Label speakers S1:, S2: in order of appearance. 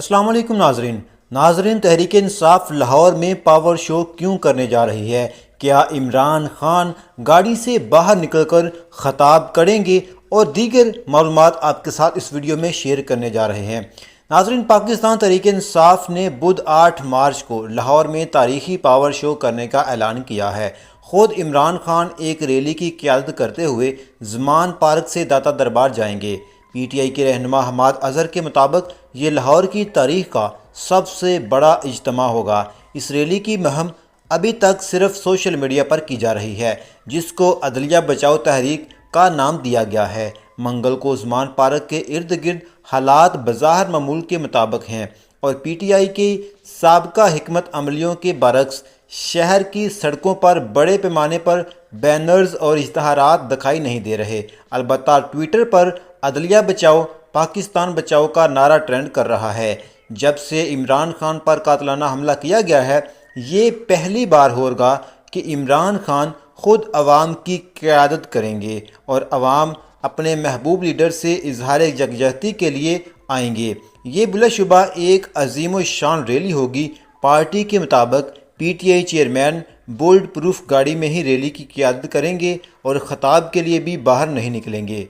S1: السلام علیکم ناظرین تحریک انصاف لاہور میں پاور شو کیوں کرنے جا رہی ہے؟ کیا عمران خان گاڑی سے باہر نکل کر خطاب کریں گے؟ اور دیگر معلومات آپ کے ساتھ اس ویڈیو میں شیئر کرنے جا رہے ہیں۔ ناظرین، پاکستان تحریک انصاف نے بدھ 8 مارچ کو لاہور میں تاریخی پاور شو کرنے کا اعلان کیا ہے۔ خود عمران خان ایک ریلی کی قیادت کرتے ہوئے زمان پارک سے داتا دربار جائیں گے۔ پی ٹی آئی کے رہنما حماد اظہر کے مطابق یہ لاہور کی تاریخ کا سب سے بڑا اجتماع ہوگا۔ اس ریلی کی مہم ابھی تک صرف سوشل میڈیا پر کی جا رہی ہے، جس کو عدلیہ بچاؤ تحریک کا نام دیا گیا ہے۔ منگل کو زمان پارک کے ارد گرد حالات بظاہر معمول کے مطابق ہیں اور پی ٹی آئی کی سابقہ حکمت عملیوں کے برعکس شہر کی سڑکوں پر بڑے پیمانے پر بینرز اور اشتہارات دکھائی نہیں دے رہے۔ البتہ ٹویٹر پر عدلیہ بچاؤ پاکستان بچاؤ کا نعرہ ٹرینڈ کر رہا ہے۔ جب سے عمران خان پر قاتلانہ حملہ کیا گیا ہے، یہ پہلی بار ہوگا کہ عمران خان خود عوام کی قیادت کریں گے اور عوام اپنے محبوب لیڈر سے اظہار یکجہتی کے لیے آئیں گے۔ یہ بلا شبہ ایک عظیم الشان ریلی ہوگی۔ پارٹی کے مطابق P T I chairman bulletproof گاڑی میں ہی ریلی کی قیادت کریں گے اور خطاب کے لیے بھی باہر نہیں نکلیں گے۔